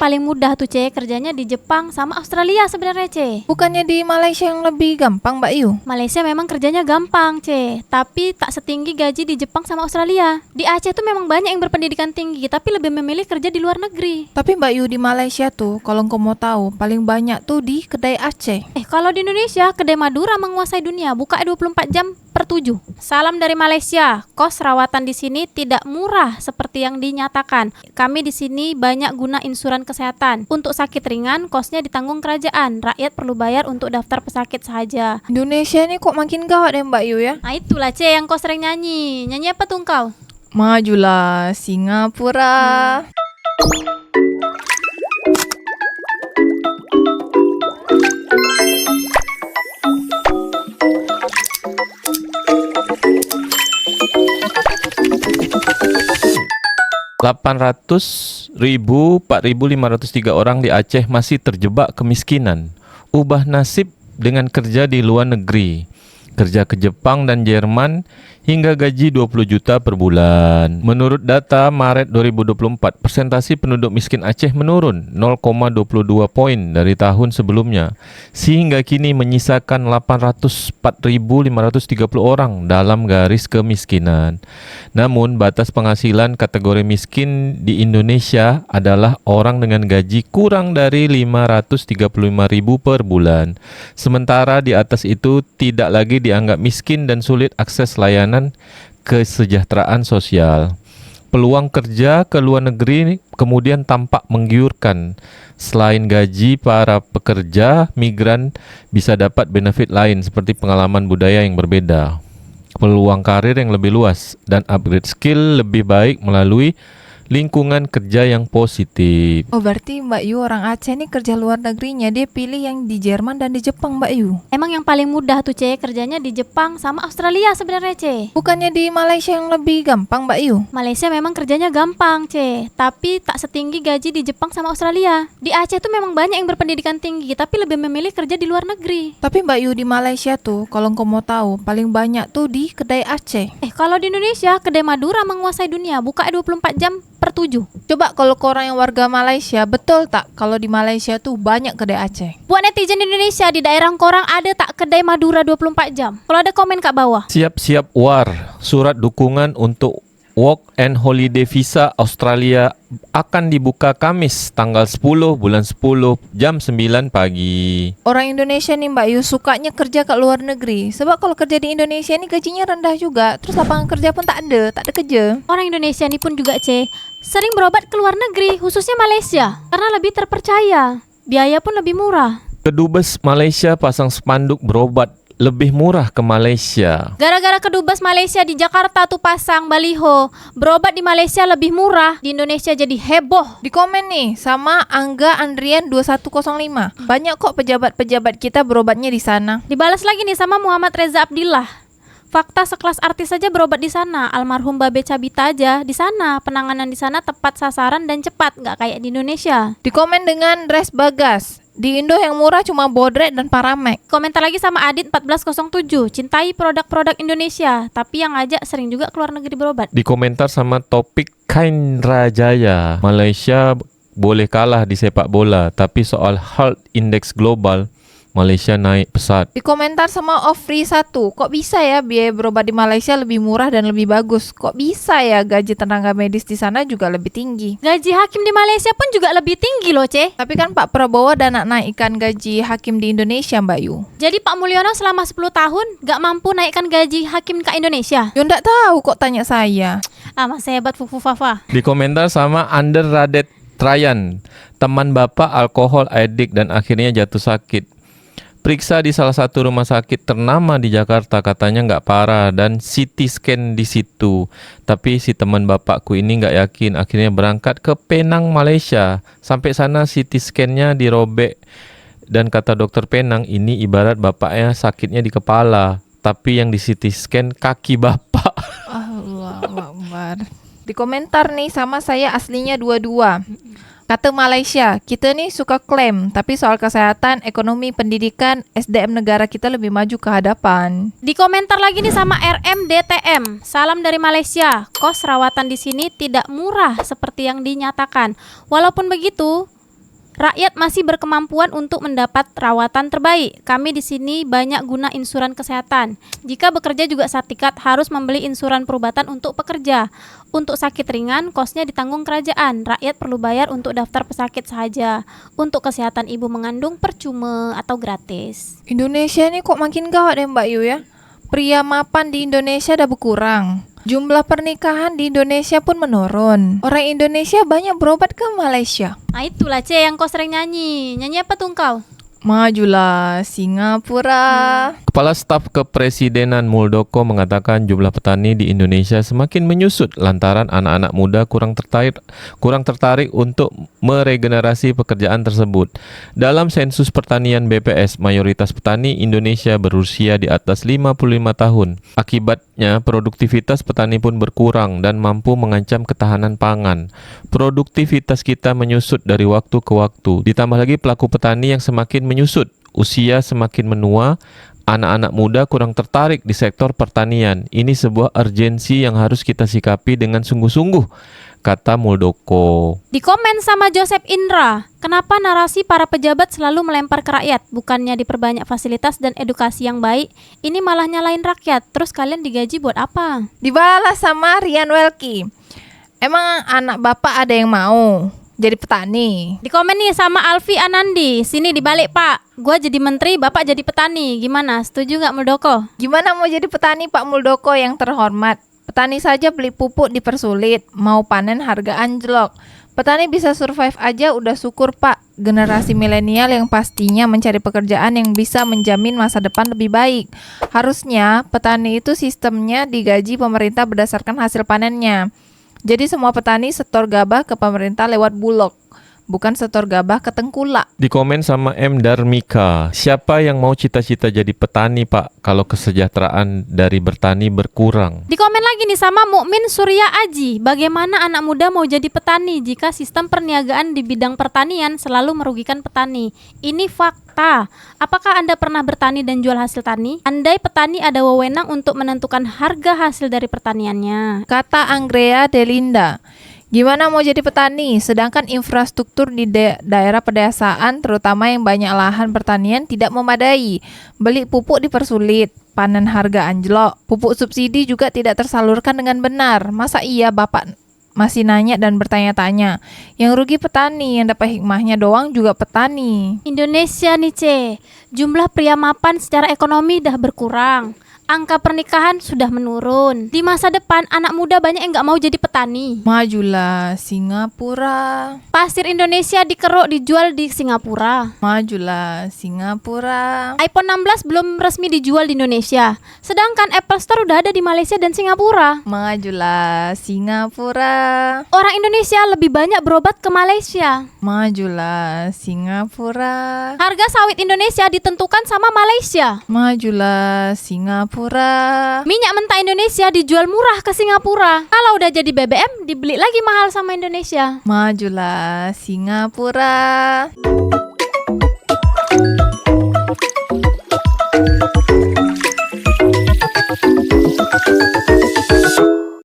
paling mudah tuh C, kerjanya di Jepang sama Australia sebenarnya C. Bukannya di Malaysia yang lebih gampang, Mbak Yu? Malaysia memang kerjanya gampang C, tapi tak setinggi gaji di Jepang sama Australia. Di Aceh tuh memang banyak yang berpendidikan tinggi, tapi lebih memilih kerja di luar negeri. Tapi Mbak Yu, di Malaysia tuh, kalau engkau mau tahu, paling banyak tuh di kedai Aceh. Kalau di Indonesia, kedai Madura menguasai dunia, buka 24 jam per 7. Salam dari Malaysia. Kos rawatan di sini tidak murah seperti yang dinyatakan. Kami di sini banyak guna insuran kesehatan. Untuk sakit ringan, kosnya ditanggung kerajaan. Rakyat perlu bayar untuk daftar pesakit saja. Indonesia ini kok makin gawat deh Mbak Yu ya? Nah itulah C yang kau sering nyanyi. Nyanyi apa tuh kau? Majulah Singapura. 800.000 4.503 orang di Aceh masih terjebak kemiskinan. Ubah nasib dengan kerja di luar negeri. Kerja ke Jepang dan Jerman hingga gaji 20 juta per bulan. Menurut data Maret 2024, persentasi penduduk miskin Aceh menurun 0,22 poin dari tahun sebelumnya, sehingga kini menyisakan 804.530 orang dalam garis kemiskinan. Namun, batas penghasilan kategori miskin di Indonesia adalah orang dengan gaji kurang dari 535.000 per bulan. Sementara di atas itu tidak lagi dianggap miskin dan sulit akses layanan kesejahteraan sosial. Peluang kerja ke luar negeri kemudian tampak menggiurkan. Selain gaji, para pekerja migran bisa dapat benefit lain seperti pengalaman budaya yang berbeda, peluang karir yang lebih luas, dan upgrade skill lebih baik melalui lingkungan kerja yang positif. Oh berarti Mbak Yu orang Aceh nih kerja luar negerinya dia pilih yang di Jerman dan di Jepang Mbak Yu. Emang yang paling mudah tuh C, kerjanya di Jepang sama Australia sebenarnya C. Bukannya di Malaysia yang lebih gampang Mbak Yu? Malaysia memang kerjanya gampang C, tapi tak setinggi gaji di Jepang sama Australia. Di Aceh tuh memang banyak yang berpendidikan tinggi, tapi lebih memilih kerja di luar negeri. Tapi Mbak Yu di Malaysia tuh, kalau engkau mau tahu, paling banyak tuh di kedai Aceh. Kalau di Indonesia, kedai Madura menguasai dunia, buka 24 jam per 7. Coba kalau korang yang warga Malaysia, betul tak kalau di Malaysia tuh banyak kedai Aceh? Buat netizen Indonesia, di daerah korang ada tak kedai Madura 24 jam? Kalau ada komen kat bawah. Siap-siap war, surat dukungan untuk Work and Holiday Visa Australia akan dibuka Kamis tanggal 10 bulan 10 jam 9 pagi. Orang Indonesia nih Mbak Yu sukanya kerja ke luar negeri. Sebab kalau kerja di Indonesia nih gajinya rendah juga. Terus lapangan kerja pun tak ada kerja. Orang Indonesia ini pun juga C, sering berobat ke luar negeri, khususnya Malaysia, karena lebih terpercaya. Biaya pun lebih murah. Kedubes Malaysia pasang spanduk berobat lebih murah ke Malaysia. Gara-gara kedubes Malaysia di Jakarta tuh pasang baliho, berobat di Malaysia lebih murah, di Indonesia jadi heboh. Di komen nih sama Angga Andrian 2105. Banyak kok pejabat-pejabat kita berobatnya di sana. Dibalas lagi nih sama Muhammad Reza Abdillah. Fakta sekelas artis saja berobat di sana. Almarhum Babe Cabita aja di sana. Penanganan di sana tepat sasaran dan cepat, nggak kayak di Indonesia. Di komen dengan Dres Bagas. Di Indo yang murah cuma Bodrek dan Paramek. Komentar lagi sama Adit 1407. Cintai produk-produk Indonesia, tapi yang ngajak sering juga keluar negeri berobat. Di komentar sama topik Kain Rajaya, Malaysia boleh kalah di sepak bola, tapi soal health index global, Malaysia naik pesat. Di komentar sama Ofri 1, kok bisa ya biaya berobat di Malaysia lebih murah dan lebih bagus? Kok bisa ya gaji tenaga medis di sana juga lebih tinggi? Gaji hakim di Malaysia pun juga lebih tinggi loh, C. Tapi kan Pak Prabowo dan naikkan gaji hakim di Indonesia, Mbak Yu. Jadi Pak Mulyono selama 10 tahun gak mampu naikkan gaji hakim ke Indonesia? Yo ndak tahu kok tanya saya. Masih hebat Fufu Fafa. Di komentar sama Under Radet Trayan, teman bapak alkohol addict dan akhirnya jatuh sakit. Periksa di salah satu rumah sakit ternama di Jakarta, katanya nggak parah dan CT scan di situ. Tapi si teman bapakku ini nggak yakin, akhirnya berangkat ke Penang, Malaysia. Sampai sana CT scan-nya dirobek dan kata dokter Penang ini ibarat bapaknya sakitnya di kepala, tapi yang di CT scan kaki bapak. Allahu Akbar. Di komentar nih sama saya aslinya 22. Kata Malaysia, kita nih suka klaim, tapi soal kesehatan, ekonomi, pendidikan, SDM negara kita lebih maju ke hadapan. Di komentar lagi nih sama RMDTM. Salam dari Malaysia. Kos rawatan di sini tidak murah seperti yang dinyatakan. Walaupun begitu, Rakyat masih berkemampuan untuk mendapat rawatan terbaik. Kami di sini banyak guna insuran kesehatan. Jika bekerja juga sertifikat harus membeli insuran perubatan untuk pekerja. Untuk sakit ringan, kosnya ditanggung kerajaan. Rakyat perlu bayar untuk daftar pesakit saja. Untuk kesehatan ibu mengandung percuma atau gratis. Indonesia ini kok makin gawat ya Mbak Yu ya. Pria mapan di Indonesia udah berkurang. Jumlah pernikahan di Indonesia pun menurun. Orang Indonesia banyak berobat ke Malaysia. Nah itulah Ce yang kau sering nyanyi. Nyanyi apa tuh kau? Majulah Singapura. Kepala Staf Kepresidenan Muldoko mengatakan jumlah petani di Indonesia semakin menyusut lantaran anak-anak muda kurang tertarik untuk meregenerasi pekerjaan tersebut. Dalam sensus pertanian BPS, mayoritas petani Indonesia berusia di atas 55 tahun. Akibatnya, produktivitas petani pun berkurang dan mampu mengancam ketahanan pangan. Produktivitas kita menyusut dari waktu ke waktu. Ditambah lagi pelaku petani yang semakin menyusut, usia semakin menua, anak-anak muda kurang tertarik di sektor pertanian. Ini sebuah urgensi yang harus kita sikapi dengan sungguh-sungguh, kata Muldoko. Di komen sama Joseph Indra, kenapa narasi para pejabat selalu melempar ke rakyat? Bukannya diperbanyak fasilitas dan edukasi yang baik, ini malah nyalain rakyat. Terus kalian digaji buat apa? Dibalas sama Rian Welki. Emang anak bapak ada yang mau jadi petani? Di komen nih sama Alfi Anandi, sini dibalik Pak, gua jadi menteri, Bapak jadi petani. Gimana, setuju nggak Muldoko? Gimana mau jadi petani Pak Muldoko yang terhormat? Petani saja beli pupuk dipersulit, mau panen harga anjlok. Petani bisa survive aja udah syukur Pak. Generasi milenial yang pastinya mencari pekerjaan yang bisa menjamin masa depan lebih baik. Harusnya petani itu sistemnya digaji pemerintah berdasarkan hasil panennya. Jadi semua petani setor gabah ke pemerintah lewat Bulog, bukan setor gabah ke tengkulak. Di komen sama M. Darmika, siapa yang mau cita-cita jadi petani Pak kalau kesejahteraan dari bertani berkurang? Di komen lagi nih sama Mukmin Surya Aji, bagaimana anak muda mau jadi petani jika sistem perniagaan di bidang pertanian selalu merugikan petani? Ini fakta. Apakah Anda pernah bertani dan jual hasil tani? Andai petani ada wewenang untuk menentukan harga hasil dari pertaniannya. Kata Anggrea Delinda, gimana mau jadi petani sedangkan infrastruktur di daerah pedesaan terutama yang banyak lahan pertanian tidak memadai. Beli pupuk dipersulit, panen harga anjlok, pupuk subsidi juga tidak tersalurkan dengan benar. Masa iya Bapak masih nanya dan bertanya-tanya? Yang rugi petani, yang dapat hikmahnya doang juga petani. Indonesia nih Ce, jumlah pria mapan secara ekonomi dah berkurang. Angka pernikahan sudah menurun. Di masa depan anak muda banyak yang nggak mau jadi petani. Majulah Singapura. Pasir Indonesia dikeruk dijual di Singapura. Majulah Singapura. iPhone 16 belum resmi dijual di Indonesia. Sedangkan Apple Store udah ada di Malaysia dan Singapura. Majulah Singapura. Orang Indonesia lebih banyak berobat ke Malaysia. Majulah Singapura. Harga sawit Indonesia ditentukan sama Malaysia. Majulah Singapura. Minyak mentah Indonesia dijual murah ke Singapura. Kalau udah jadi BBM, dibeli lagi mahal sama Indonesia. Majulah Singapura.